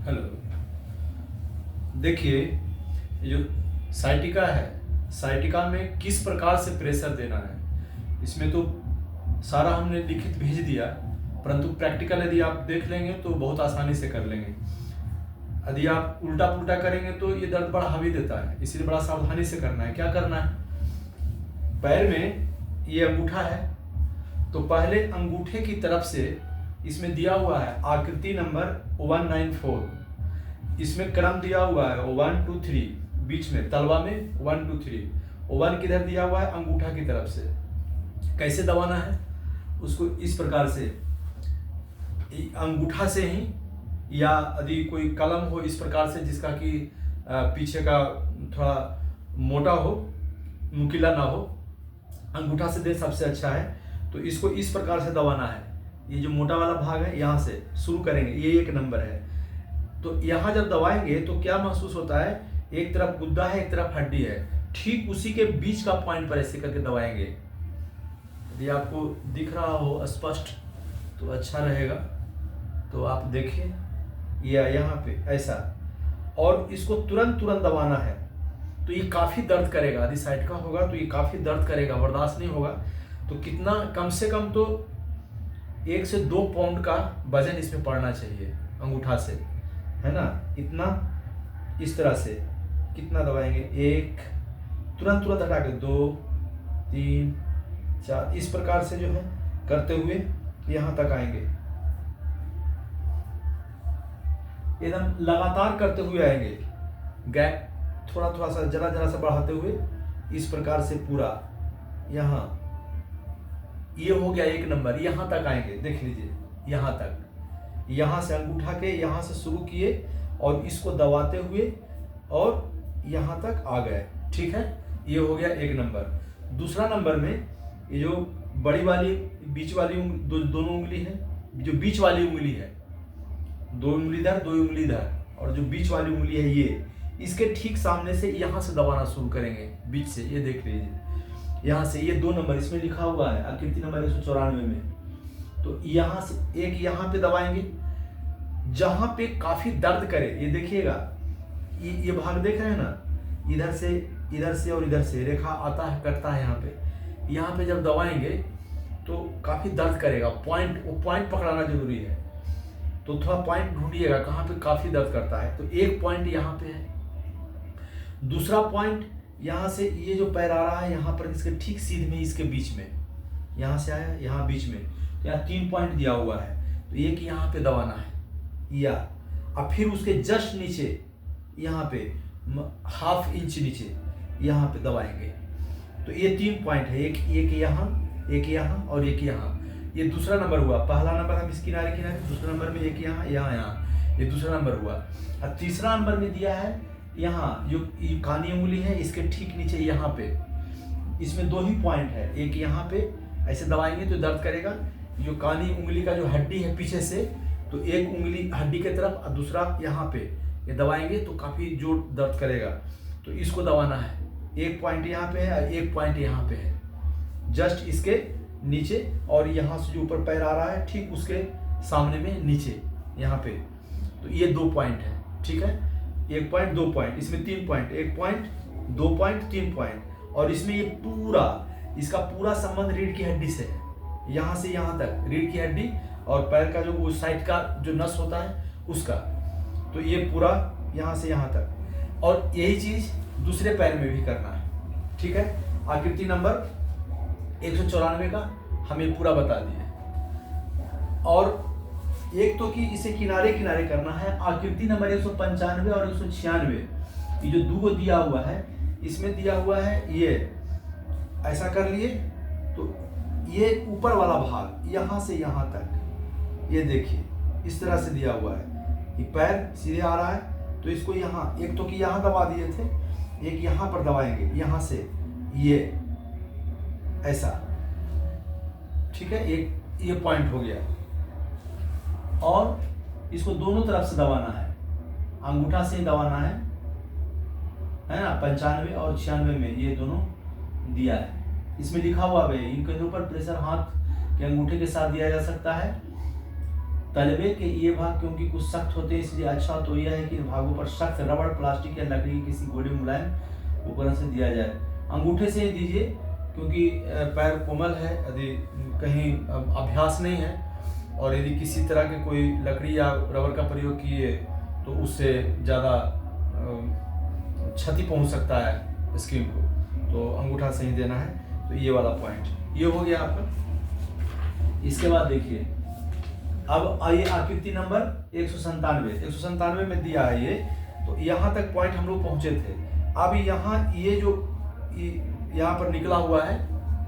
Hello. देखिए, ये जो साइटिका है, साइटिका में किस प्रकार से प्रेशर देना है, इसमें तो सारा हमने लिखित भेज दिया, परंतु प्रैक्टिकल यदि आप देख लेंगे तो बहुत आसानी से कर लेंगे। यदि आप उल्टा पुल्टा करेंगे तो ये दर्द बढ़ा भी देता है, इसलिए बड़ा सावधानी से करना है। क्या करना है, पैर में ये अंगूठा है, तो पहले अंगूठे की तरफ से इसमें दिया हुआ है आकृति नंबर 194, इसमें क्रम दिया हुआ है 1 2 3, बीच में तलवा में 1 2 3, 1 किधर दिया हुआ है, अंगूठा की तरफ से। कैसे दबाना है उसको, इस प्रकार से अंगूठा से ही, या यदि कोई कलम हो इस प्रकार से जिसका कि पीछे का थोड़ा मोटा हो, नुकीला ना हो, अंगूठा से दे सबसे अच्छा है। तो इसको इस प्रकार से दबाना है। ये जो मोटा वाला भाग है यहाँ से शुरू करेंगे, ये 1 नंबर है। तो यहाँ जब दबाएंगे तो क्या महसूस होता है, एक तरफ गुद्दा है, एक तरफ हड्डी है, ठीक उसी के बीच का पॉइंट पर ऐसे करके दबाएंगे। यदि आपको दिख रहा हो स्पष्ट तो अच्छा रहेगा, तो आप देखिए या यहाँ पे ऐसा, और इसको तुरंत तुरंत दबाना है। तो ये काफ़ी दर्द करेगा, यदि साइटिका होगा तो ये काफ़ी दर्द करेगा, बर्दाश्त नहीं होगा। तो कितना, कम से कम तो 1 से 2 पाउंड का वजन इसमें पड़ना चाहिए अंगूठा से, है ना। इतना, इस तरह से कितना दबाएंगे, 1, तुरंत तुरंत हटा के 2 3 4, इस प्रकार से जो है करते हुए यहाँ तक आएंगे, एकदम लगातार करते हुए आएंगे, गैप थोड़ा थोड़ा सा, जरा जरा सा बढ़ाते हुए, इस प्रकार से पूरा यहाँ, ये हो गया 1 नंबर। यहाँ तक आएंगे, देख लीजिए यहाँ तक, यहाँ से अंगूठा के यहाँ से शुरू किए और इसको दबाते हुए और यहाँ तक आ गए, ठीक है। ये हो गया 1 नंबर। दूसरा नंबर में ये जो बड़ी वाली बीच वाली दोनों उंगली है, जो बीच वाली उंगली है, 2 उंगली इधर 2 उंगली इधर, और जो बीच वाली उंगली है ये, इसके ठीक सामने से यहाँ से दबाना शुरू करेंगे, बीच से, ये देख लीजिए यहाँ से, ये 2 नंबर इसमें लिखा हुआ है आकृति नंबर 194 में। तो यहाँ से एक यहाँ पे दबाएंगे, जहाँ पे काफी दर्द करे, ये देखिएगा, ये भाग देख रहे हैं ना, इधर से और इधर से रेखा आता है, कटता है यहाँ पे जब दबाएंगे तो काफी दर्द करेगा। वो पॉइंट पकड़ाना जरूरी है, तो थोड़ा पॉइंट ढूंढिएगा कहाँ पे काफी दर्द करता है। तो एक पॉइंट यहाँ पे है, दूसरा पॉइंट यहाँ से, ये जो पैर आ रहा है यहाँ पर, इसके ठीक सीध में, इसके बीच में, यहाँ से आया यहाँ बीच में, तो यहाँ 3 पॉइंट दिया हुआ है। तो एक यहाँ पे दबाना है, या अब फिर उसके जस्ट नीचे यहाँ पे ½ इंच नीचे यहाँ पे दबाएंगे। तो ये 3 पॉइंट है, एक यहाँ और एक यहाँ। ये दूसरा नंबर हुआ, पहला नंबर हम इस किनारे, दूसरा नंबर में एक यहाँ, ये दूसरा नंबर हुआ। और तीसरा नंबर में दिया है यहाँ, जो कानी उंगली है इसके ठीक नीचे यहाँ पे, इसमें 2 ही पॉइंट है, एक यहाँ पे ऐसे दबाएंगे तो दर्द करेगा, जो कानी उंगली का जो हड्डी है पीछे से, तो एक उंगली हड्डी के तरफ और दूसरा यहाँ पे, ये दबाएंगे तो काफी जोर दर्द करेगा। तो इसको दबाना है, 1 पॉइंट यहाँ पे है और 1 पॉइंट यहाँ पे है, जस्ट इसके नीचे, और यहाँ से जो ऊपर पैर आ रहा है ठीक उसके सामने में नीचे यहाँ पे। तो ये 2 पॉइंट है, ठीक है, 1 पॉइंट 2 पॉइंट, इसमें 3 पॉइंट, 1 पॉइंट 2 पॉइंट 3 पॉइंट, और इसमें ये पूरा, इसका पूरा संबंध रीढ़ की हड्डी से है, यहाँ से यहाँ तक रीढ़ की हड्डी और पैर का जो उस साइड का जो नस होता है उसका। तो ये पूरा यहाँ से यहाँ तक, और यही चीज दूसरे पैर में भी करना है, ठीक है। आकृति नंबर 194 का हमें पूरा बता दिए, और एक तो कि इसे किनारे किनारे करना है। आकृति नंबर 195 और 196, ये जो 2 दिया हुआ है, इसमें दिया हुआ है ये ऐसा कर लिए, तो ये ऊपर वाला भाग यहाँ से यहाँ तक, ये देखिए इस तरह से दिया हुआ है, ये पैर सीधे आ रहा है, तो इसको यहाँ, एक तो कि यहाँ दबा दिए थे, एक यहाँ पर दबाएंगे, यहाँ से ये ऐसा, ठीक है, एक ये पॉइंट हो गया। और इसको दोनों तरफ से दबाना है, अंगूठा से ही दबाना है ना। 95 और 96 में ये दोनों दिया है, इसमें लिखा हुआ है, इनके ऊपर प्रेशर हाथ के अंगूठे के साथ दिया जा सकता है, तलवे के ये भाग क्योंकि कुछ सख्त होते हैं, इसलिए अच्छा तो यह है कि इन भागों पर सख्त रबड़, प्लास्टिक या लकड़ी की किसी गोली मुलायम उपकरण से दिया जाए। अंगूठे से ही दीजिए क्योंकि पैर कोमल है, यदि कहीं अभ्यास नहीं है और यदि किसी तरह के कोई लकड़ी या रबर का प्रयोग किए तो उससे ज़्यादा क्षति पहुंच सकता है स्किन को, तो अंगूठा से ही देना है। तो ये वाला पॉइंट ये हो गया आपका। इसके बाद देखिए, अब आइए आकृति नंबर 197 में दिया है ये, तो यहाँ तक पॉइंट हम लोग पहुंचे थे। अब यहाँ ये जो यहाँ पर निकला हुआ है,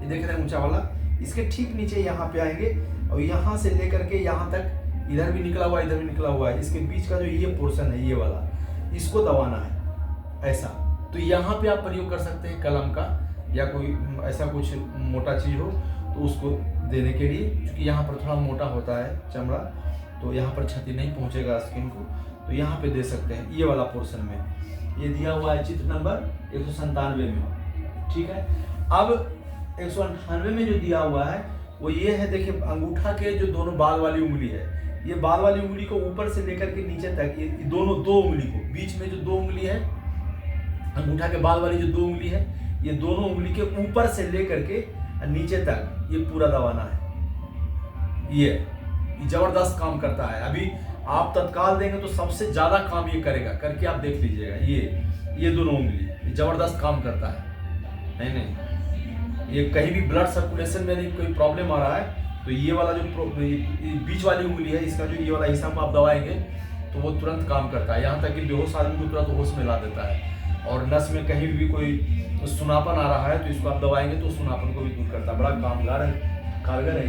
ये देख रहे हैं ऊंचा वाला, इसके ठीक नीचे यहाँ पे आएंगे और यहाँ से लेकर के यहाँ तक इधर भी निकला हुआ है, इधर भी निकला हुआ है, इसके बीच का जो ये पोर्शन है, ये वाला, इसको दबाना है ऐसा। तो यहाँ पे आप प्रयोग कर सकते हैं कलम का या कोई ऐसा कुछ मोटा चीज हो तो उसको देने के लिए, क्योंकि यहाँ पर थोड़ा मोटा होता है चमड़ा, तो यहाँ पर क्षति नहीं पहुँचेगा स्किन को, तो यहाँ पे दे सकते हैं ये वाला पोर्शन में। ये दिया हुआ है चित्र नंबर 197 में, ठीक है। अब 198 में जो दिया हुआ है वो ये है, देखिए अंगूठा के जो दोनों बाल वाली उंगली है, ये बाल वाली उंगली को ऊपर से लेकर के नीचे तक, ये दोनों दो उंगली को, बीच में जो दो उंगली है, अंगूठा के बाल वाली जो दो उंगली है, ये दोनों उंगली के ऊपर से लेकर के नीचे तक ये पूरा दबाना है। ये जबरदस्त काम करता है। अभी आप तत्काल देंगे तो सबसे ज्यादा काम ये करेगा, करके आप देख लीजिएगा। ये दोनों उंगली जबरदस्त काम करता है। नहीं, ये कहीं भी ब्लड सर्कुलेशन में नहीं कोई प्रॉब्लम आ रहा है तो ये वाला जो बीच वाली उंगली है, इसका जो ये वाला हिस्सा को आप दबाएंगे तो वो तुरंत काम करता है। यहाँ तक कि बेहोश आदमी को तुरंत होश में ला देता है। और नस में कहीं भी कोई सुनापन आ रहा है तो इसको आप दबाएंगे तो सुनापन को भी दूर करता है। बड़ा कारगर है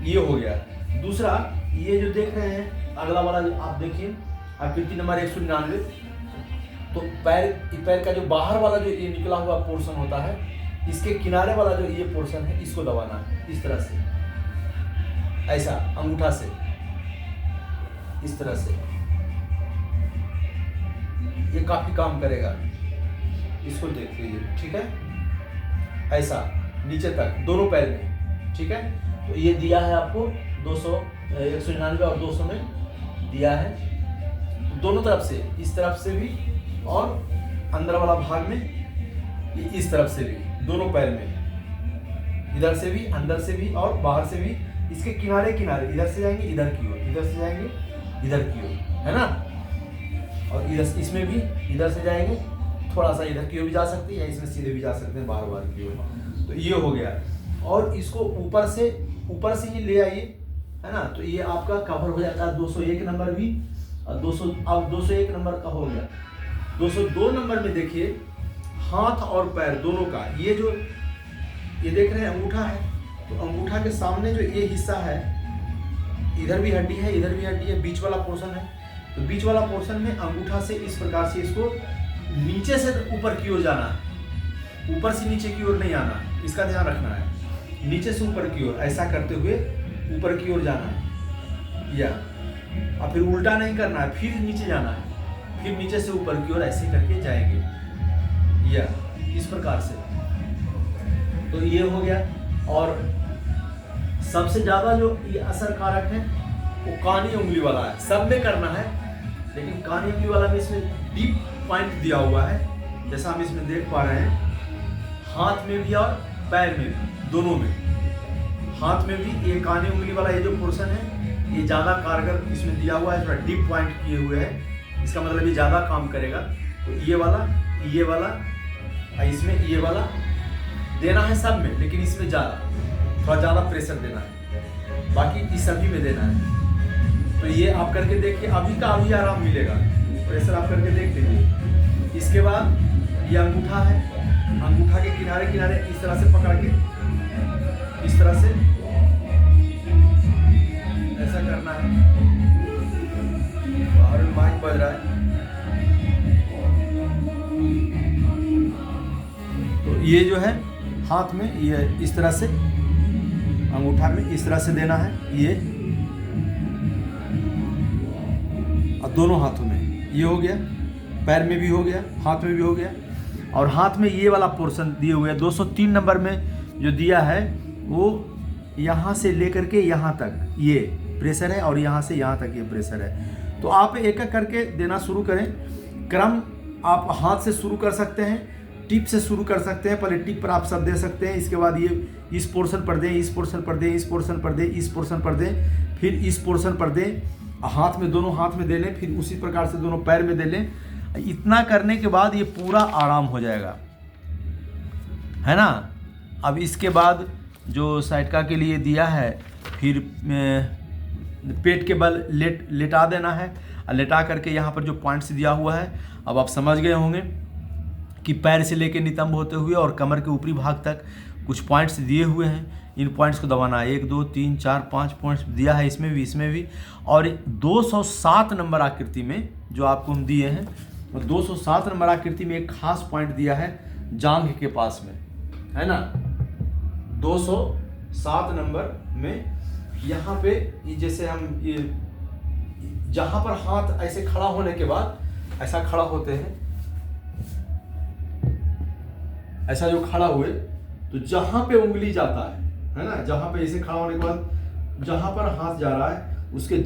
ये हो गया। दूसरा, ये जो देख रहे हैं अगला वाला जो आप देखिए आकृति नंबर 199, तो पैर का जो बाहर वाला जो ये निकला हुआ पोर्शन होता है, इसके किनारे वाला जो ये पोर्शन है, इसको दबाना है इस तरह से, ऐसा अंगूठा से, इस तरह से। ये काफी काम करेगा, इसको देख लीजिए, ठीक है। ऐसा नीचे तक दोनों पैर में, ठीक है। तो ये दिया है आपको 199 और 200 में दिया है, तो दोनों तरफ से, इस तरफ से भी और अंदर वाला भाग में, ये इस तरफ से भी, दोनों पैर में, इधर से भी, अंदर से भी और बाहर से भी। इसके किनारे किनारे, इधर से जाएंगे इधर की ओर, इधर से जाएंगे इधर की ओर, है ना। और इधर इसमें भी इधर से जाएंगे, थोड़ा सा इधर की ओर भी जा सकते हैं या इसमें सीधे भी जा सकते हैं, बाहर बाहर की ओर। तो ये हो गया। और इसको ऊपर से ही ले आइए, है ना। तो ये आपका कवर हो जाता है 201 नंबर भी, और 201 नंबर का हो गया। 202 नंबर में देखिए हाथ और पैर दोनों का, ये देख रहे हैं अंगूठा है, तो अंगूठा के सामने जो ये हिस्सा है, इधर भी हड्डी है, इधर भी हड्डी है, बीच वाला पोर्शन है। तो बीच वाला पोर्शन में अंगूठा से इस प्रकार से इसको नीचे से ऊपर की ओर जाना है, ऊपर से नीचे की ओर नहीं आना, इसका ध्यान रखना है। नीचे से ऊपर की ओर ऐसा करते हुए ऊपर की ओर जाना है, या और फिर उल्टा नहीं करना है, फिर नीचे जाना है, फिर नीचे से ऊपर की ओर ऐसे करके जाएंगे, या इस प्रकार से। तो ये हो गया। और सबसे ज्यादा जो ये असर कारक है वो कानी उंगली वाला है। सब में करना है, लेकिन कानी उंगली वाला में इसमें डीप पॉइंट दिया हुआ है, जैसा हम इसमें देख पा रहे हैं। हाथ में भी और पैर में भी, दोनों में। हाथ में भी ये कानी उंगली वाला ये जो पोर्शन है, ये ज्यादा कारगर इसमें दिया हुआ है, थोड़ा डीप पॉइंट किए हुए है, इसका मतलब ये ज्यादा काम करेगा। तो ये वाला इसमें ये वाला देना है सब में, लेकिन इसमें थोड़ा ज्यादा प्रेशर देना है, बाकी इस सभी में देना है। तो ये आप करके देखिए, अभी का अभी आराम मिलेगा। प्रेशर आप करके देख लीजिए। इसके बाद ये अंगूठा है, अंगूठा के किनारे किनारे इस तरह से पकड़ के, इस तरह से ऐसा करना है। बाहर में माइक बज रहा है। तो ये जो है हाथ में, ये इस तरह से अंगूठा में इस तरह से देना है, ये और दोनों हाथों में। ये हो गया, पैर में भी हो गया, हाथ में भी हो गया। और हाथ में ये वाला पोर्शन दिए हुए 203 नंबर में जो दिया है, वो यहाँ से लेकर के यहाँ तक, ये प्रेशर है और यहाँ से यहाँ तक ये प्रेशर है। तो आप एक एक करके देना शुरू करें। क्रम आप हाथ से शुरू कर सकते हैं, टिप से शुरू कर सकते हैं। पहले टिप पर आप सब दे सकते हैं, इसके बाद ये इस पोर्शन पर दें, इस पोर्शन पर दें, इस पोर्शन पर दें, इस पोर्शन पर दें, फिर इस पोर्शन पर दें, हाथ में, दोनों हाथ में दे लें, फिर उसी प्रकार से दोनों पैर में दे लें। इतना करने के बाद ये पूरा आराम हो जाएगा, है ना। अब इसके बाद जो साइटका के लिए दिया है, फिर पेट के बल लेटा देना है। लेटा करके यहाँ पर जो पॉइंट्स दिया हुआ है, अब आप समझ गए होंगे कि पैर से लेकर नितंब होते हुए और कमर के ऊपरी भाग तक कुछ पॉइंट्स दिए हुए हैं। इन पॉइंट्स को दबाना है। 1 2 3 4 5 पॉइंट्स दिया है, इसमें भी, इसमें भी। और 207 नंबर आकृति में जो आपको हम दिए हैं, 207 नंबर आकृति में एक खास पॉइंट दिया है जांघ के पास में, है ना। 207 नंबर में यहाँ पे जैसे हम ये जहाँ पर हाथ ऐसे खड़ा होने के बाद ऐसा खड़ा होते हैं, ऐसा जो खड़ा हुए, तो जहाँ पे उंगली जाता है ना, जहाँ पे ऐसे खड़ा होने के बाद जहाँ पर हाथ जा रहा है उसके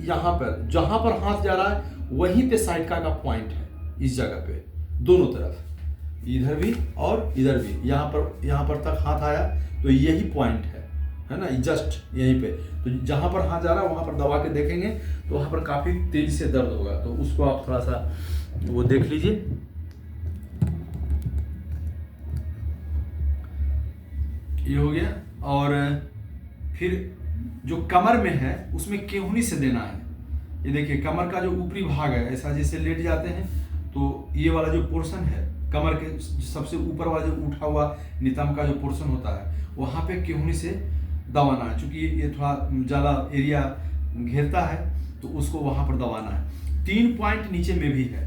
यहाँ पर जहाँ पर हाथ जा रहा है वहीं पे साइटका का पॉइंट है। इस जगह पे दोनों तरफ, इधर भी और इधर भी, यहाँ पर तक हाथ आया तो यही पॉइंट है ना, जस्ट यहीं पे। तो जहाँ पर हाथ जा रहा है वहाँ पर दबा के देखेंगे तो वहाँ पर काफ़ी तेज से दर्द होगा। तो उसको आप थोड़ा सा वो देख लीजिए। ये हो गया। और फिर जो कमर में है उसमें केहूनी से देना है। ये देखिए कमर का जो ऊपरी भाग है, ऐसा जैसे लेट जाते हैं तो ये वाला जो पोर्शन है कमर के सबसे ऊपर वाला जो उठा हुआ नितंब का जो पोर्शन होता है वहाँ पे केहूनी से दबाना है। चूंकि ये थोड़ा ज़्यादा एरिया घेरता है तो उसको वहाँ पर दबाना है। 3 पॉइंट नीचे में भी है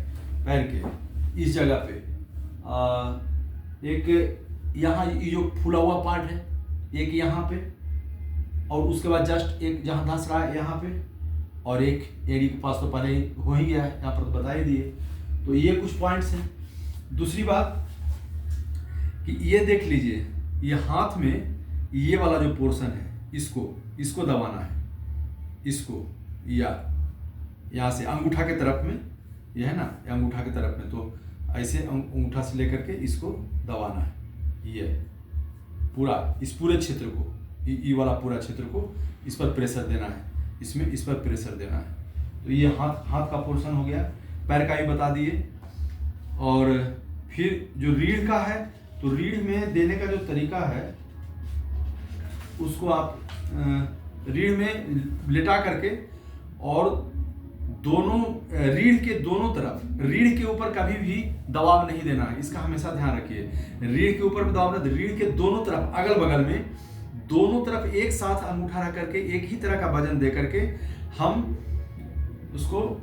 पैर के इस जगह पे। एक यहाँ ये जो फूला हुआ पार्ट है, एक यहाँ पे, और उसके बाद जस्ट एक जहाँ धंस रहा है यहाँ पे, और एक एड़ी के पास तो पहले हो ही गया है, यहाँ पर तो बता ही दिए। तो ये कुछ पॉइंट्स हैं। दूसरी बात कि ये देख लीजिए, ये हाथ में ये वाला जो पोर्शन है इसको दबाना है, इसको, या यहाँ से अंगूठा के तरफ में, ये है ना, अंगूठा के तरफ में, तो ऐसे अंगूठा से लेकर के इसको दबाना है। ये पूरा, इस पूरे क्षेत्र को, ये वाला पूरा क्षेत्र को इस पर प्रेशर देना है, इसमें इस पर प्रेशर देना है। तो ये हाथ का पोर्शन हो गया। पैर का भी बता दिए। और फिर जो रीढ़ का है, तो रीढ़ में देने का जो तरीका है उसको आप रीढ़ में लेटा करके और दोनों रीढ़ के दोनों तरफ, रीढ़ के ऊपर कभी भी दबाव नहीं देना है, इसका हमेशा ध्यान रखिए। रीढ़ के ऊपर दबाव नहीं, रीढ़ के दोनों तरफ, अगल बगल में दोनों तरफ एक साथ अंगूठा रख करके एक ही तरह का वजन दे करके हम उसको